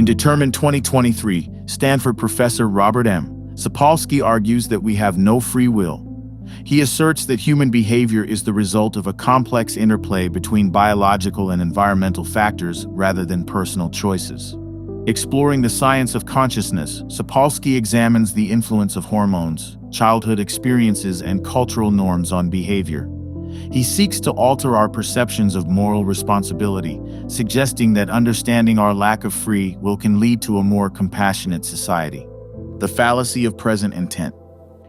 Determined 2023, Stanford professor Robert M. Sapolsky argues that we have no free will. He asserts that human behavior is the result of a complex interplay between biological and environmental factors rather than personal choices. Exploring the science of consciousness, Sapolsky examines the influence of hormones, childhood experiences, and cultural norms on behavior. He seeks to alter our perceptions of moral responsibility, suggesting that understanding our lack of free will can lead to a more compassionate society. The fallacy of present intent.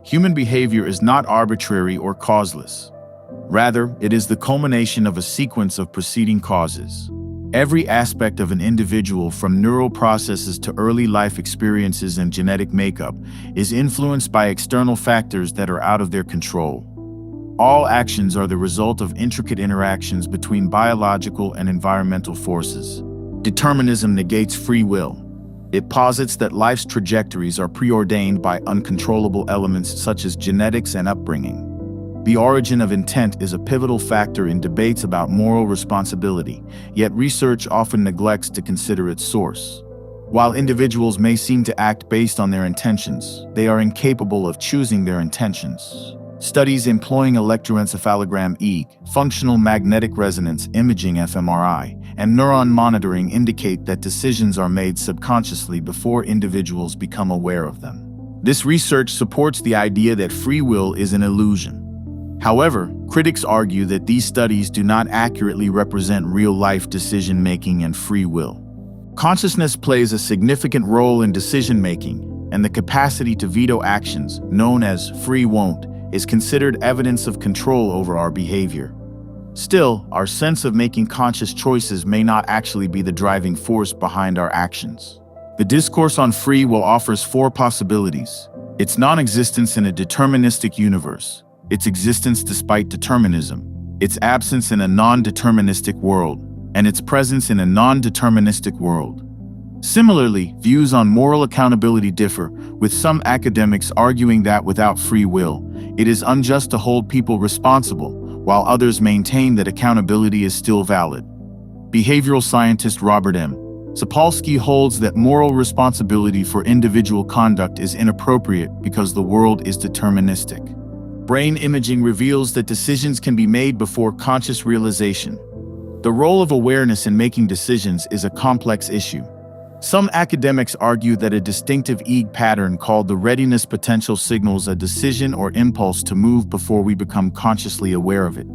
Human behavior is not arbitrary or causeless. Rather, it is the culmination of a sequence of preceding causes. Every aspect of an individual, from neural processes to early life experiences and genetic makeup, is influenced by external factors that are out of their control. All actions are the result of intricate interactions between biological and environmental forces. Determinism negates free will. It posits that life's trajectories are preordained by uncontrollable elements such as genetics and upbringing. The origin of intent is a pivotal factor in debates about moral responsibility, yet research often neglects to consider its source. While individuals may seem to act based on their intentions, they are incapable of choosing their intentions. Studies employing electroencephalogram (EEG), functional magnetic resonance imaging (fMRI), and neuron monitoring indicate that decisions are made subconsciously before individuals become aware of them. This research supports the idea that free will is an illusion. However, critics argue that these studies do not accurately represent real-life decision-making and free will. Consciousness plays a significant role in decision-making, and the capacity to veto actions, known as free won't, is considered evidence of control over our behavior. Still, our sense of making conscious choices may not actually be the driving force behind our actions. The discourse on free will offers four possibilities: its non-existence in a deterministic universe, its existence despite determinism, its absence in a non-deterministic world, and its presence in a non-deterministic world. Similarly, views on moral accountability differ, with some academics arguing that without free will, it is unjust to hold people responsible, while others maintain that accountability is still valid. Behavioral scientist Robert M. Sapolsky holds that moral responsibility for individual conduct is inappropriate because the world is deterministic. Brain imaging reveals that decisions can be made before conscious realization. The role of awareness in making decisions is a complex issue. Some academics argue that a distinctive EEG pattern called the readiness potential signals a decision or impulse to move before we become consciously aware of it.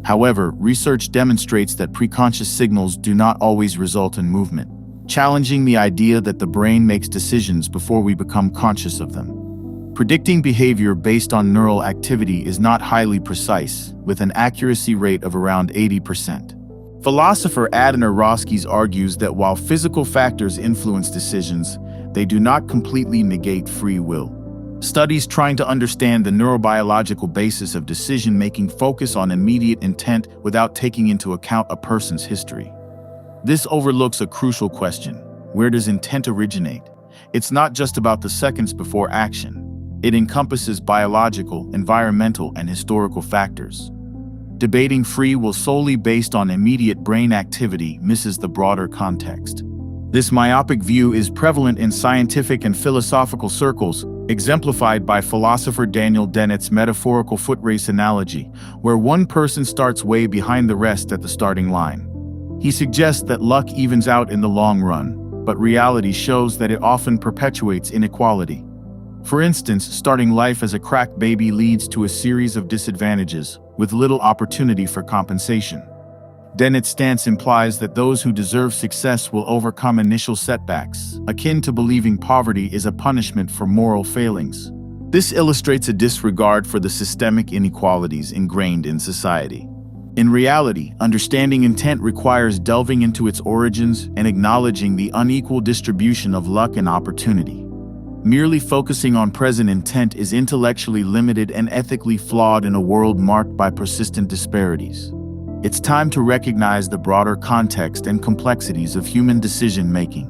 However, research demonstrates that preconscious signals do not always result in movement, challenging the idea that the brain makes decisions before we become conscious of them. Predicting behavior based on neural activity is not highly precise, with an accuracy rate of around 80%. Philosopher Adiner Roskis argues that while physical factors influence decisions, they do not completely negate free will. Studies trying to understand the neurobiological basis of decision-making focus on immediate intent without taking into account a person's history. This overlooks a crucial question: where does intent originate? It's not just about the seconds before action. It encompasses biological, environmental, and historical factors. Debating free will solely based on immediate brain activity misses the broader context. This myopic view is prevalent in scientific and philosophical circles, exemplified by philosopher Daniel Dennett's metaphorical foot race analogy, where one person starts way behind the rest at the starting line. He suggests that luck evens out in the long run, but reality shows that it often perpetuates inequality. For instance, starting life as a crack baby leads to a series of disadvantages, with little opportunity for compensation. Dennett's stance implies that those who deserve success will overcome initial setbacks, akin to believing poverty is a punishment for moral failings. This illustrates a disregard for the systemic inequalities ingrained in society. In reality, understanding intent requires delving into its origins and acknowledging the unequal distribution of luck and opportunity. Merely focusing on present intent is intellectually limited and ethically flawed in a world marked by persistent disparities. It's time to recognize the broader context and complexities of human decision-making.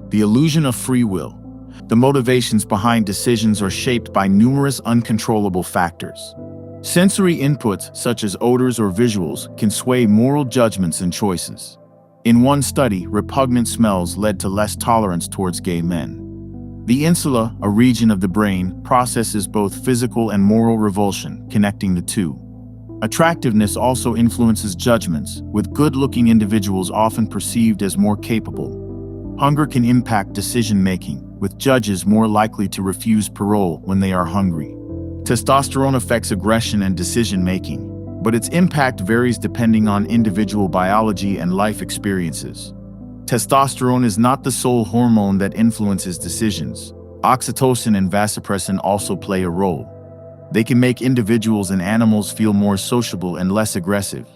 The illusion of free will. The motivations behind decisions are shaped by numerous uncontrollable factors. Sensory inputs, such as odors or visuals, can sway moral judgments and choices. In one study, repugnant smells led to less tolerance towards gay men. The insula, a region of the brain, processes both physical and moral revulsion, connecting the two. Attractiveness also influences judgments, with good-looking individuals often perceived as more capable. Hunger can impact decision-making, with judges more likely to refuse parole when they are hungry. Testosterone affects aggression and decision-making, but its impact varies depending on individual biology and life experiences. Testosterone is not the sole hormone that influences decisions. Oxytocin and vasopressin also play a role. They can make individuals and animals feel more sociable and less aggressive.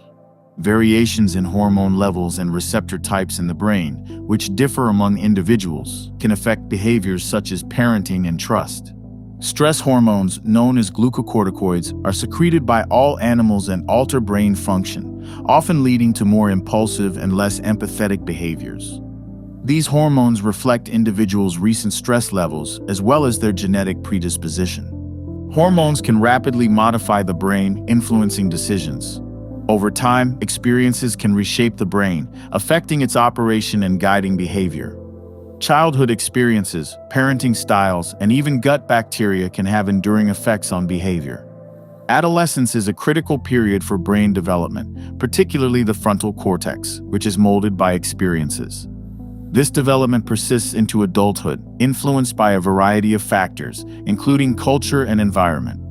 Variations in hormone levels and receptor types in the brain, which differ among individuals, can affect behaviors such as parenting and trust. Stress hormones, known as glucocorticoids, are secreted by all animals and alter brain function, often leading to more impulsive and less empathetic behaviors. These hormones reflect individuals' recent stress levels as well as their genetic predisposition. Hormones can rapidly modify the brain, influencing decisions. Over time, experiences can reshape the brain, affecting its operation and guiding behavior. Childhood experiences, parenting styles, and even gut bacteria can have enduring effects on behavior. Adolescence is a critical period for brain development, particularly the frontal cortex, which is molded by experiences. This development persists into adulthood, influenced by a variety of factors, including culture and environment.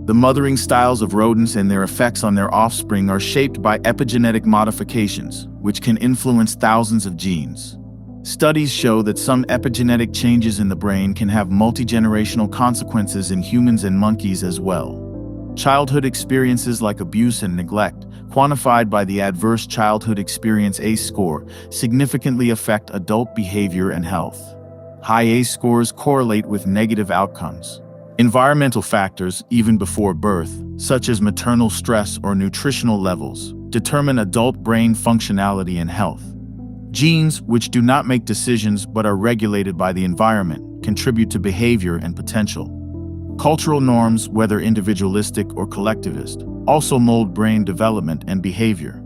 The mothering styles of rodents and their effects on their offspring are shaped by epigenetic modifications, which can influence thousands of genes. Studies show that some epigenetic changes in the brain can have multi-generational consequences in humans and monkeys as well. Childhood experiences like abuse and neglect, quantified by the Adverse Childhood Experience ACE score, significantly affect adult behavior and health. High ACE scores correlate with negative outcomes. Environmental factors, even before birth, such as maternal stress or nutritional levels, determine adult brain functionality and health. Genes, which do not make decisions but are regulated by the environment, contribute to behavior and potential. Cultural norms, whether individualistic or collectivist, also mold brain development and behavior.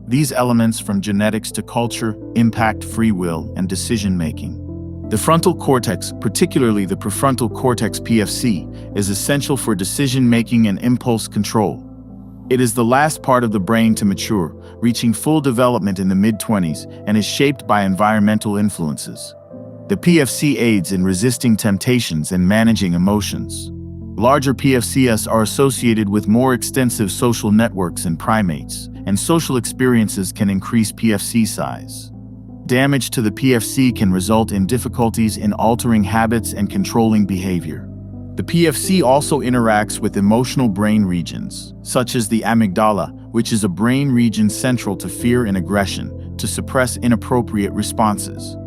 These elements, from genetics to culture, impact free will and decision-making. The frontal cortex, particularly the prefrontal cortex (PFC), is essential for decision-making and impulse control. It is the last part of the brain to mature, reaching full development in the mid-20s, and is shaped by environmental influences. The PFC aids in resisting temptations and managing emotions. Larger PFCs are associated with more extensive social networks in primates, and social experiences can increase PFC size. Damage to the PFC can result in difficulties in altering habits and controlling behavior. The PFC also interacts with emotional brain regions, such as the amygdala, which is a brain region central to fear and aggression, to suppress inappropriate responses.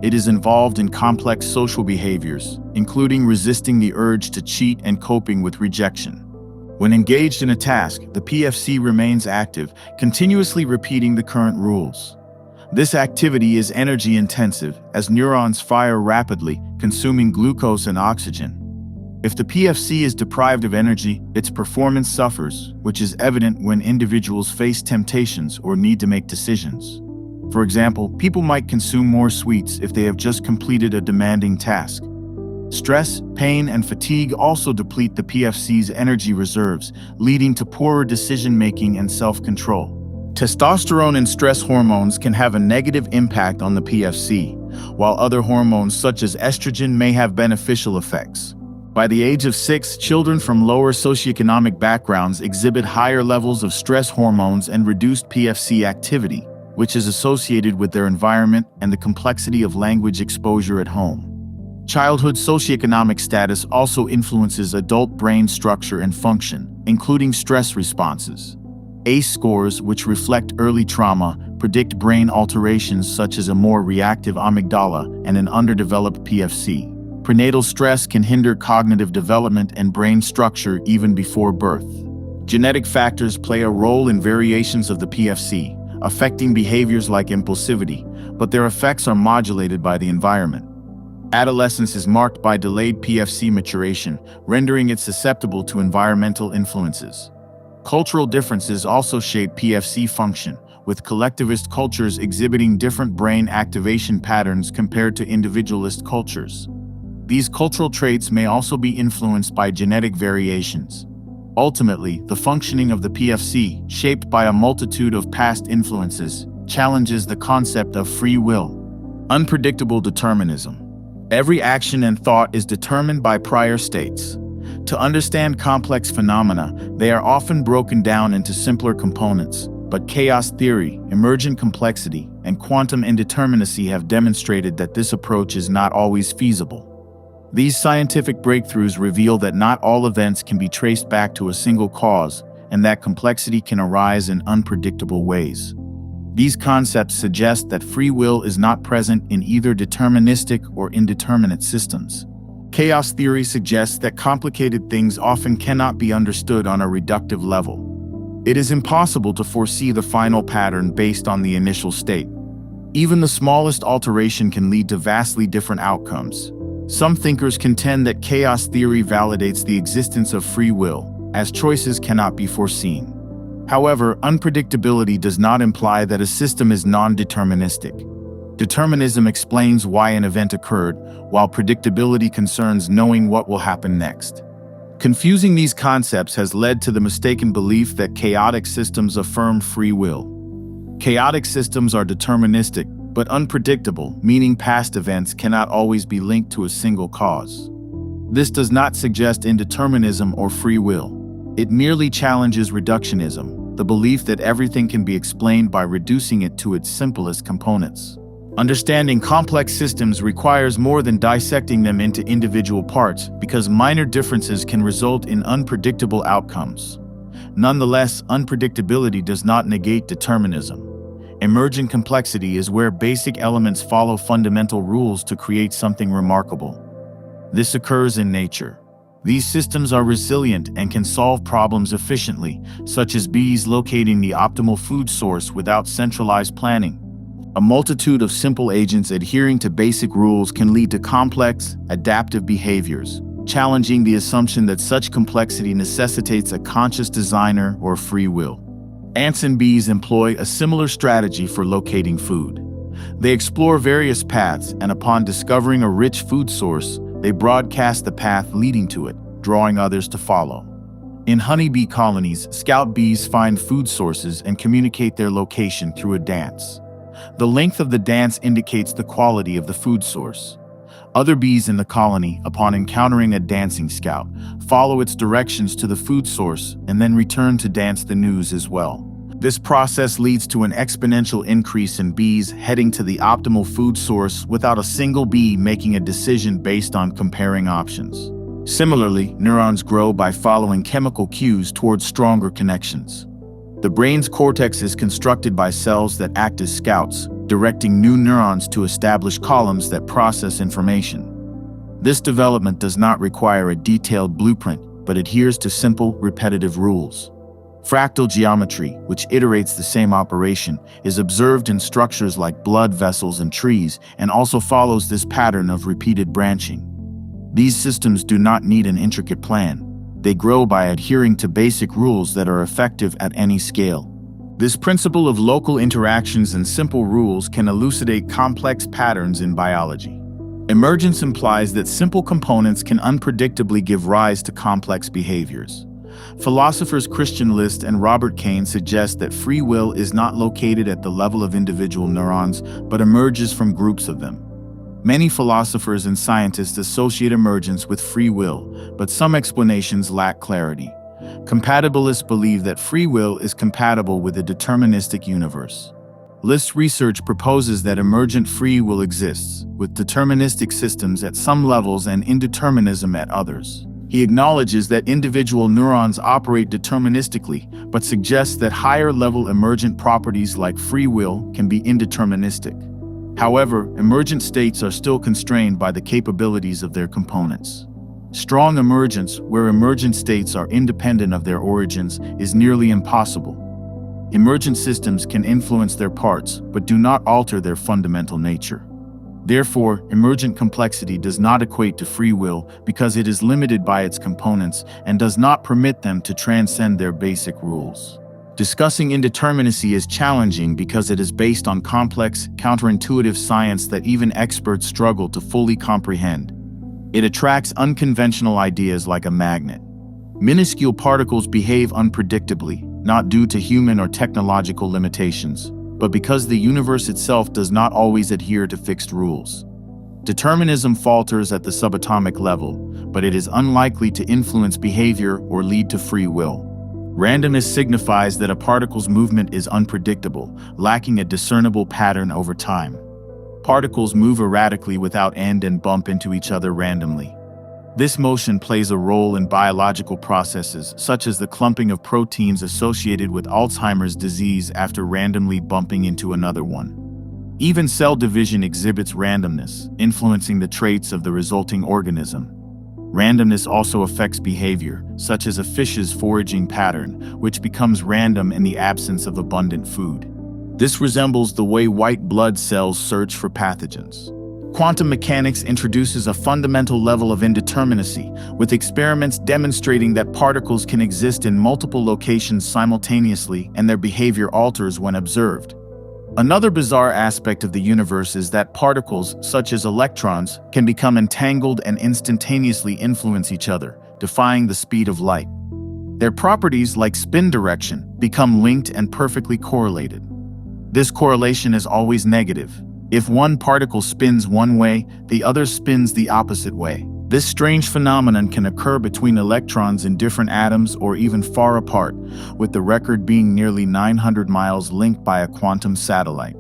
It is involved in complex social behaviors, including resisting the urge to cheat and coping with rejection. When engaged in a task, the PFC remains active, continuously repeating the current rules. This activity is energy-intensive, as neurons fire rapidly, consuming glucose and oxygen. If the PFC is deprived of energy, its performance suffers, which is evident when individuals face temptations or need to make decisions. For example, people might consume more sweets if they have just completed a demanding task. Stress, pain, and fatigue also deplete the PFC's energy reserves, leading to poorer decision-making and self-control. Testosterone and stress hormones can have a negative impact on the PFC, while other hormones such as estrogen may have beneficial effects. By the age of 6, children from lower socioeconomic backgrounds exhibit higher levels of stress hormones and reduced PFC activity, which is associated with their environment and the complexity of language exposure at home. Childhood socioeconomic status also influences adult brain structure and function, including stress responses. ACE scores, which reflect early trauma, predict brain alterations such as a more reactive amygdala and an underdeveloped PFC. Prenatal stress can hinder cognitive development and brain structure even before birth. Genetic factors play a role in variations of the PFC, affecting behaviors like impulsivity, but their effects are modulated by the environment. Adolescence is marked by delayed PFC maturation, rendering it susceptible to environmental influences. Cultural differences also shape PFC function. with collectivist cultures exhibiting different brain activation patterns compared to individualist cultures. These cultural traits may also be influenced by genetic variations. Ultimately, the functioning of the PFC, shaped by a multitude of past influences, challenges the concept of free will. Unpredictable determinism. Every action and thought is determined by prior states. To understand complex phenomena, they are often broken down into simpler components, but chaos theory, emergent complexity, and quantum indeterminacy have demonstrated that this approach is not always feasible. These scientific breakthroughs reveal that not all events can be traced back to a single cause, and that complexity can arise in unpredictable ways. These concepts suggest that free will is not present in either deterministic or indeterminate systems. Chaos theory suggests that complicated things often cannot be understood on a reductive level. It is impossible to foresee the final pattern based on the initial state. Even the smallest alteration can lead to vastly different outcomes. Some thinkers contend that chaos theory validates the existence of free will, as choices cannot be foreseen. However, unpredictability does not imply that a system is non-deterministic. Determinism explains why an event occurred, while predictability concerns knowing what will happen next. Confusing these concepts has led to the mistaken belief that chaotic systems affirm free will. Chaotic systems are deterministic, but unpredictable, meaning past events cannot always be linked to a single cause. This does not suggest indeterminism or free will. It merely challenges reductionism, the belief that everything can be explained by reducing it to its simplest components. Understanding complex systems requires more than dissecting them into individual parts, because minor differences can result in unpredictable outcomes. Nonetheless, unpredictability does not negate determinism. Emergent complexity is where basic elements follow fundamental rules to create something remarkable. This occurs in nature. These systems are resilient and can solve problems efficiently, such as bees locating the optimal food source without centralized planning. A multitude of simple agents adhering to basic rules can lead to complex, adaptive behaviors, challenging the assumption that such complexity necessitates a conscious designer or free will. Ants and bees employ a similar strategy for locating food. They explore various paths, and upon discovering a rich food source, they broadcast the path leading to it, drawing others to follow. In honeybee colonies, scout bees find food sources and communicate their location through a dance. The length of the dance indicates the quality of the food source. Other bees in the colony, upon encountering a dancing scout, follow its directions to the food source and then return to dance the news as well. This process leads to an exponential increase in bees heading to the optimal food source without a single bee making a decision based on comparing options. Similarly, neurons grow by following chemical cues towards stronger connections. The brain's cortex is constructed by cells that act as scouts, directing new neurons to establish columns that process information. This development does not require a detailed blueprint, but adheres to simple, repetitive rules. Fractal geometry, which iterates the same operation, is observed in structures like blood vessels and trees, and also follows this pattern of repeated branching. These systems do not need an intricate plan. They grow by adhering to basic rules that are effective at any scale. This principle of local interactions and simple rules can elucidate complex patterns in biology. Emergence implies that simple components can unpredictably give rise to complex behaviors. Philosophers Christian List and Robert Kane suggest that free will is not located at the level of individual neurons, but emerges from groups of them. Many philosophers and scientists associate emergence with free will, but some explanations lack clarity. Compatibilists believe that free will is compatible with a deterministic universe. List's research proposes that emergent free will exists, with deterministic systems at some levels and indeterminism at others. He acknowledges that individual neurons operate deterministically, but suggests that higher-level emergent properties like free will can be indeterministic. However, emergent states are still constrained by the capabilities of their components. Strong emergence, where emergent states are independent of their origins, is nearly impossible. Emergent systems can influence their parts, but do not alter their fundamental nature. Therefore, emergent complexity does not equate to free will because it is limited by its components and does not permit them to transcend their basic rules. Discussing indeterminacy is challenging because it is based on complex, counterintuitive science that even experts struggle to fully comprehend. It attracts unconventional ideas like a magnet. Minuscule particles behave unpredictably, not due to human or technological limitations, but because the universe itself does not always adhere to fixed rules. Determinism falters at the subatomic level, but it is unlikely to influence behavior or lead to free will. Randomness signifies that a particle's movement is unpredictable, lacking a discernible pattern over time. Particles move erratically without end and bump into each other randomly. This motion plays a role in biological processes, such as the clumping of proteins associated with Alzheimer's disease after randomly bumping into another one. Even cell division exhibits randomness, influencing the traits of the resulting organism. Randomness also affects behavior, such as a fish's foraging pattern, which becomes random in the absence of abundant food. This resembles the way white blood cells search for pathogens. Quantum mechanics introduces a fundamental level of indeterminacy, with experiments demonstrating that particles can exist in multiple locations simultaneously and their behavior alters when observed. Another bizarre aspect of the universe is that particles, such as electrons, can become entangled and instantaneously influence each other, defying the speed of light. Their properties, like spin direction, become linked and perfectly correlated. This correlation is always negative. If one particle spins one way, the other spins the opposite way. This strange phenomenon can occur between electrons in different atoms or even far apart, with the record being nearly 900 miles linked by a quantum satellite.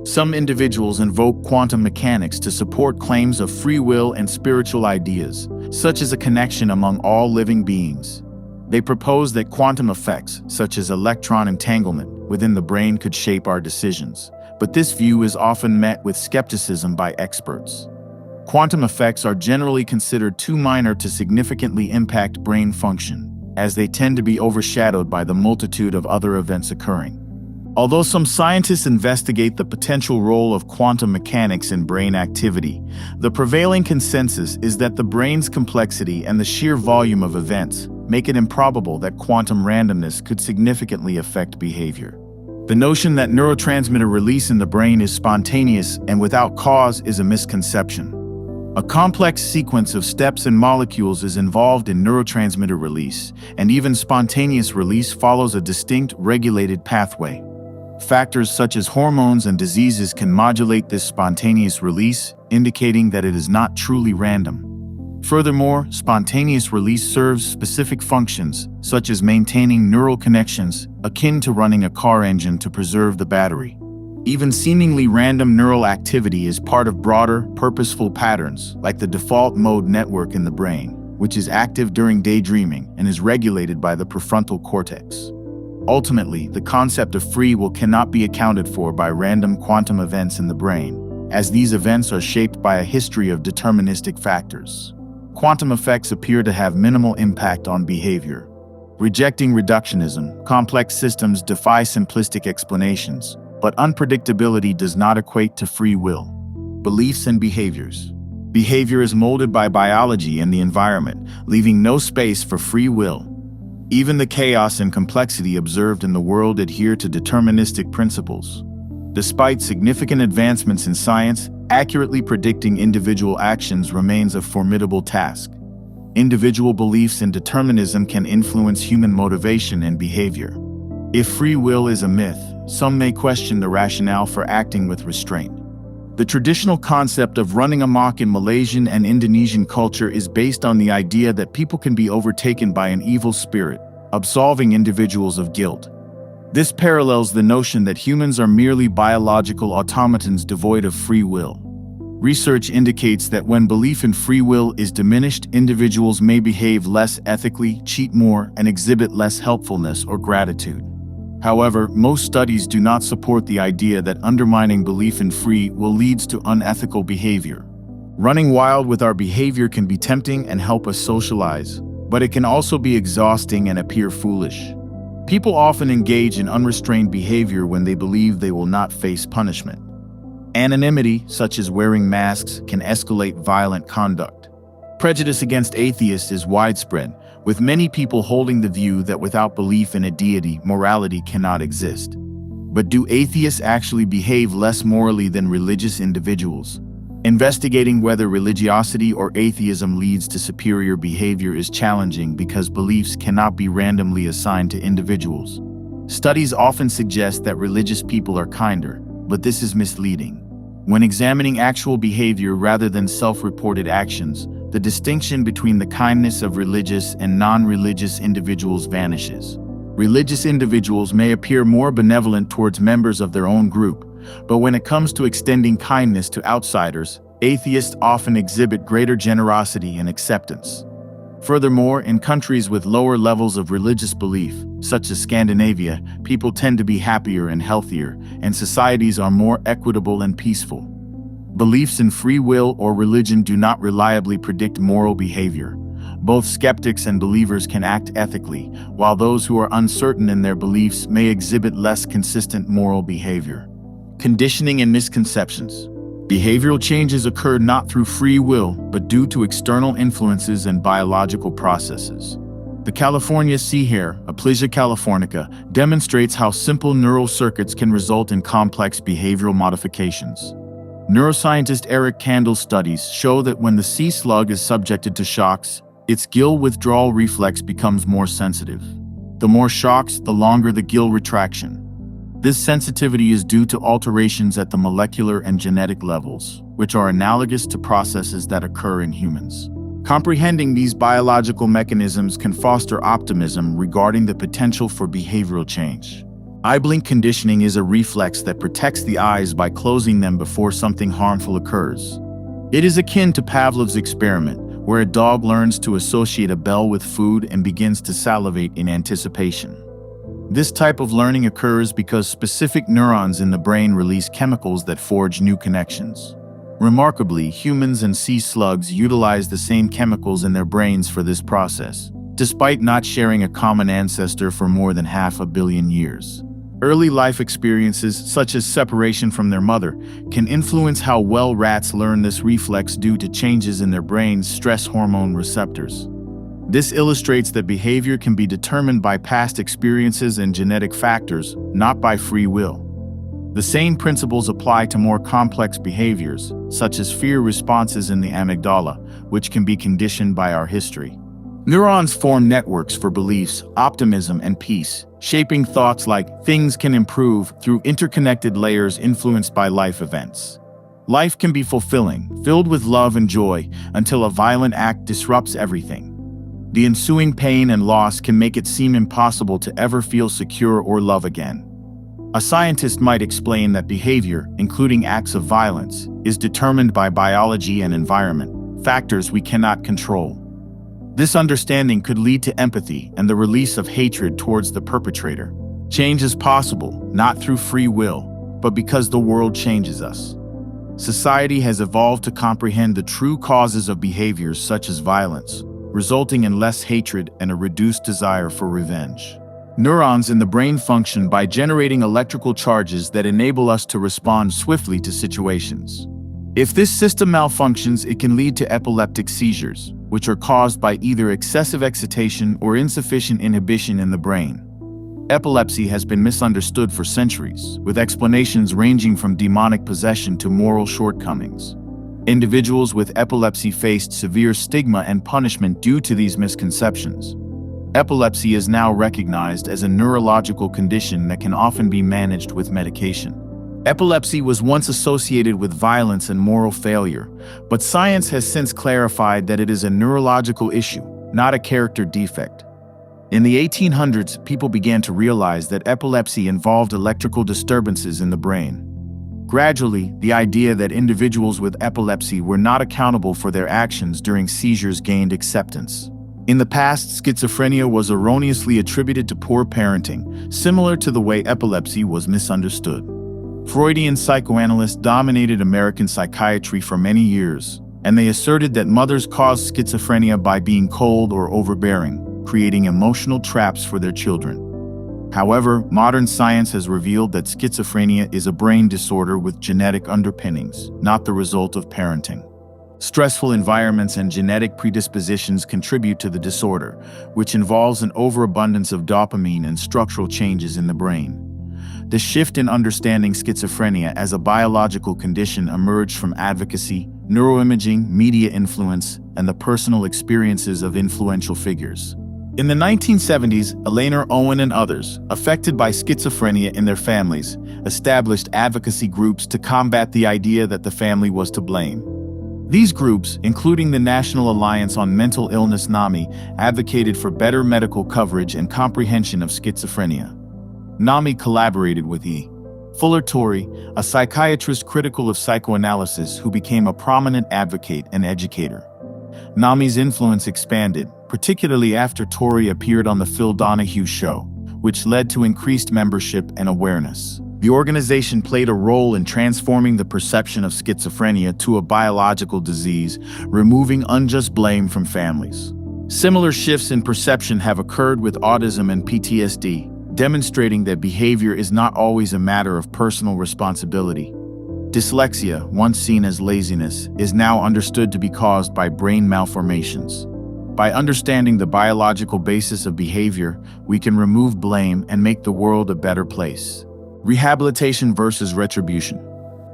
Some individuals invoke quantum mechanics to support claims of free will and spiritual ideas, such as a connection among all living beings. They propose that quantum effects, such as electron entanglement, within the brain could shape our decisions, but this view is often met with skepticism by experts. Quantum effects are generally considered too minor to significantly impact brain function, as they tend to be overshadowed by the multitude of other events occurring. Although some scientists investigate the potential role of quantum mechanics in brain activity, the prevailing consensus is that the brain's complexity and the sheer volume of events make it improbable that quantum randomness could significantly affect behavior. The notion that neurotransmitter release in the brain is spontaneous and without cause is a misconception. A complex sequence of steps and molecules is involved in neurotransmitter release, and even spontaneous release follows a distinct, regulated pathway. Factors such as hormones and diseases can modulate this spontaneous release, indicating that it is not truly random. Furthermore, spontaneous release serves specific functions, such as maintaining neural connections, akin to running a car engine to preserve the battery. Even seemingly random neural activity is part of broader, purposeful patterns, like the default mode network in the brain, which is active during daydreaming and is regulated by the prefrontal cortex. Ultimately, the concept of free will cannot be accounted for by random quantum events in the brain, as these events are shaped by a history of deterministic factors. Quantum effects appear to have minimal impact on behavior. Rejecting reductionism, complex systems defy simplistic explanations, but unpredictability does not equate to free will. Beliefs and behaviors. Behavior is molded by biology and the environment, leaving no space for free will. Even the chaos and complexity observed in the world adhere to deterministic principles. Despite significant advancements in science, accurately predicting individual actions remains a formidable task. Individual beliefs in determinism can influence human motivation and behavior. If free will is a myth, some may question the rationale for acting with restraint. The traditional concept of running amok in Malaysian and Indonesian culture is based on the idea that people can be overtaken by an evil spirit, absolving individuals of guilt. This parallels the notion that humans are merely biological automatons devoid of free will. Research indicates that when belief in free will is diminished, individuals may behave less ethically, cheat more, and exhibit less helpfulness or gratitude. However, most studies do not support the idea that undermining belief in free will leads to unethical behavior. Running wild with our behavior can be tempting and help us socialize, but it can also be exhausting and appear foolish. People often engage in unrestrained behavior when they believe they will not face punishment. Anonymity, such as wearing masks, can escalate violent conduct. Prejudice against atheists is widespread, with many people holding the view that without belief in a deity, morality cannot exist. But do atheists actually behave less morally than religious individuals? Investigating whether religiosity or atheism leads to superior behavior is challenging because beliefs cannot be randomly assigned to individuals. Studies often suggest that religious people are kinder, but this is misleading. When examining actual behavior rather than self-reported actions, the distinction between the kindness of religious and non-religious individuals vanishes. Religious individuals may appear more benevolent towards members of their own group, but when it comes to extending kindness to outsiders, atheists often exhibit greater generosity and acceptance. Furthermore, in countries with lower levels of religious belief, such as Scandinavia, people tend to be happier and healthier, and societies are more equitable and peaceful. Beliefs in free will or religion do not reliably predict moral behavior. Both skeptics and believers can act ethically, while those who are uncertain in their beliefs may exhibit less consistent moral behavior. Conditioning and misconceptions. Behavioral changes occur not through free will, but due to external influences and biological processes. The California sea hare, Aplysia californica, demonstrates how simple neural circuits can result in complex behavioral modifications. Neuroscientist Eric Kandel's studies show that when the sea slug is subjected to shocks, its gill withdrawal reflex becomes more sensitive. The more shocks, the longer the gill retraction. This sensitivity is due to alterations at the molecular and genetic levels, which are analogous to processes that occur in humans. Comprehending these biological mechanisms can foster optimism regarding the potential for behavioral change. Eye blink conditioning is a reflex that protects the eyes by closing them before something harmful occurs. It is akin to Pavlov's experiment, where a dog learns to associate a bell with food and begins to salivate in anticipation. This type of learning occurs because specific neurons in the brain release chemicals that forge new connections. Remarkably, humans and sea slugs utilize the same chemicals in their brains for this process, despite not sharing a common ancestor for more than 500 million years. Early life experiences, such as separation from their mother, can influence how well rats learn this reflex due to changes in their brain's stress hormone receptors. This illustrates that behavior can be determined by past experiences and genetic factors, not by free will. The same principles apply to more complex behaviors, such as fear responses in the amygdala, which can be conditioned by our history. Neurons form networks for beliefs, optimism, and peace, shaping thoughts like things can improve through interconnected layers influenced by life events. Life can be fulfilling, filled with love and joy, until a violent act disrupts everything. The ensuing pain and loss can make it seem impossible to ever feel secure or love again. A scientist might explain that behavior, including acts of violence, is determined by biology and environment, factors we cannot control. This understanding could lead to empathy and the release of hatred towards the perpetrator. Change is possible, not through free will, but because the world changes us. Society has evolved to comprehend the true causes of behaviors such as violence, resulting in less hatred and a reduced desire for revenge. Neurons in the brain function by generating electrical charges that enable us to respond swiftly to situations. If this system malfunctions, it can lead to epileptic seizures, which are caused by either excessive excitation or insufficient inhibition in the brain. Epilepsy has been misunderstood for centuries, with explanations ranging from demonic possession to moral shortcomings. Individuals with epilepsy faced severe stigma and punishment due to these misconceptions. Epilepsy is now recognized as a neurological condition that can often be managed with medication. Epilepsy was once associated with violence and moral failure, but science has since clarified that it is a neurological issue, not a character defect. In the 1800s, people began to realize that epilepsy involved electrical disturbances in the brain. Gradually, the idea that individuals with epilepsy were not accountable for their actions during seizures gained acceptance. In the past, schizophrenia was erroneously attributed to poor parenting, similar to the way epilepsy was misunderstood. Freudian psychoanalysts dominated American psychiatry for many years, and they asserted that mothers caused schizophrenia by being cold or overbearing, creating emotional traps for their children. However, modern science has revealed that schizophrenia is a brain disorder with genetic underpinnings, not the result of parenting. Stressful environments and genetic predispositions contribute to the disorder, which involves an overabundance of dopamine and structural changes in the brain. The shift in understanding schizophrenia as a biological condition emerged from advocacy, neuroimaging, media influence, and the personal experiences of influential figures. In the 1970s, Eleanor Owen and others, affected by schizophrenia in their families, established advocacy groups to combat the idea that the family was to blame. These groups, including the National Alliance on Mental Illness NAMI, advocated for better medical coverage and comprehension of schizophrenia. NAMI collaborated with E. Fuller Torrey, a psychiatrist critical of psychoanalysis who became a prominent advocate and educator. NAMI's influence expanded, particularly after Torrey appeared on The Phil Donahue Show, which led to increased membership and awareness. The organization played a role in transforming the perception of schizophrenia to a biological disease, removing unjust blame from families. Similar shifts in perception have occurred with autism and PTSD, demonstrating that behavior is not always a matter of personal responsibility. Dyslexia, once seen as laziness, is now understood to be caused by brain malformations. By understanding the biological basis of behavior, we can remove blame and make the world a better place. Rehabilitation versus retribution.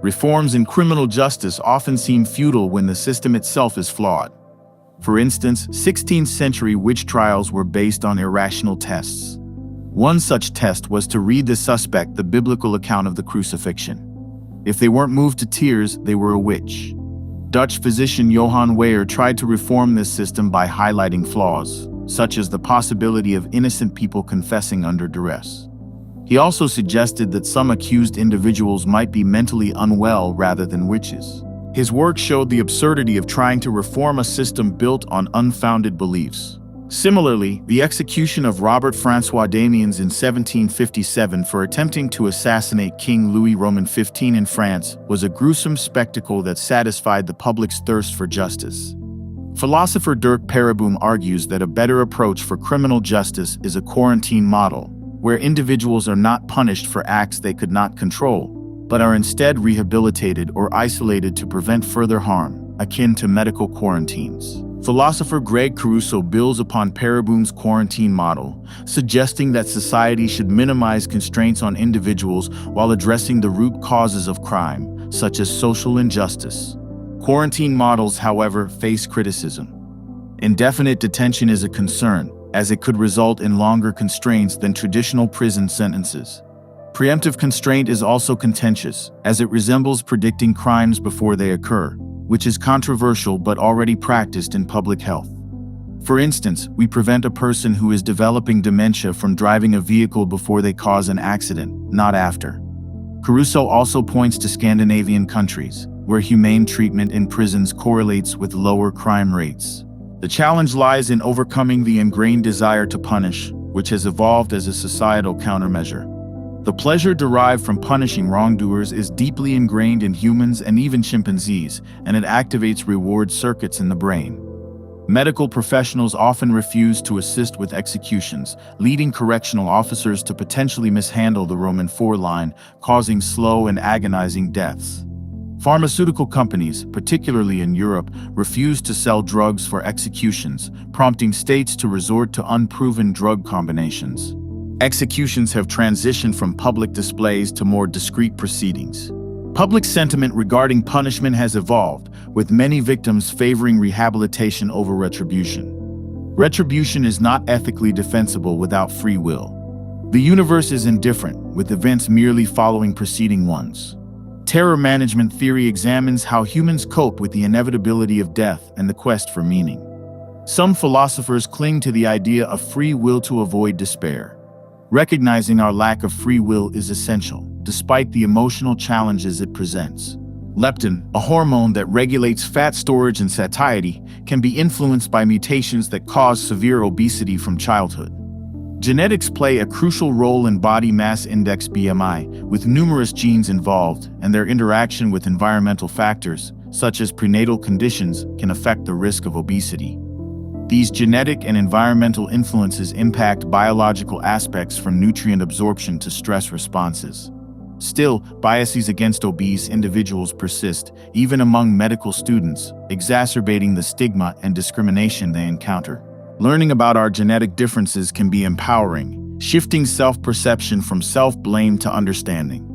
Reforms in criminal justice often seem futile when the system itself is flawed. For instance, 16th century witch trials were based on irrational tests. One such test was to read the suspect the biblical account of the crucifixion. If they weren't moved to tears, they were a witch. Dutch physician Johann Weyer tried to reform this system by highlighting flaws, such as the possibility of innocent people confessing under duress. He also suggested that some accused individuals might be mentally unwell rather than witches. His work showed the absurdity of trying to reform a system built on unfounded beliefs. Similarly, the execution of Robert François Damiens in 1757 for attempting to assassinate King Louis Roman XV in France was a gruesome spectacle that satisfied the public's thirst for justice. Philosopher Dirk Pereboom argues that a better approach for criminal justice is a quarantine model, where individuals are not punished for acts they could not control, but are instead rehabilitated or isolated to prevent further harm, akin to medical quarantines. Philosopher Greg Caruso builds upon Pereboom's quarantine model, suggesting that society should minimize constraints on individuals while addressing the root causes of crime, such as social injustice. Quarantine models, however, face criticism. Indefinite detention is a concern, as it could result in longer constraints than traditional prison sentences. Preemptive constraint is also contentious, as it resembles predicting crimes before they occur, which is controversial but already practiced in public health. For instance, we prevent a person who is developing dementia from driving a vehicle before they cause an accident, not after. Caruso also points to Scandinavian countries, where humane treatment in prisons correlates with lower crime rates. The challenge lies in overcoming the ingrained desire to punish, which has evolved as a societal countermeasure. The pleasure derived from punishing wrongdoers is deeply ingrained in humans and even chimpanzees, and it activates reward circuits in the brain. Medical professionals often refuse to assist with executions, leading correctional officers to potentially mishandle the Roman IV line, causing slow and agonizing deaths. Pharmaceutical companies, particularly in Europe, refuse to sell drugs for executions, prompting states to resort to unproven drug combinations. Executions have transitioned from public displays to more discreet proceedings. Public sentiment regarding punishment has evolved, with many victims favoring rehabilitation over retribution. Retribution is not ethically defensible without free will. The universe is indifferent, with events merely following preceding ones. Terror management theory examines how humans cope with the inevitability of death and the quest for meaning. Some philosophers cling to the idea of free will to avoid despair. Recognizing our lack of free will is essential, despite the emotional challenges it presents. Leptin, a hormone that regulates fat storage and satiety, can be influenced by mutations that cause severe obesity from childhood. Genetics play a crucial role in body mass index (BMI), with numerous genes involved, and their interaction with environmental factors, such as prenatal conditions, can affect the risk of obesity. These genetic and environmental influences impact biological aspects from nutrient absorption to stress responses. Still, biases against obese individuals persist, even among medical students, exacerbating the stigma and discrimination they encounter. Learning about our genetic differences can be empowering, shifting self-perception from self-blame to understanding.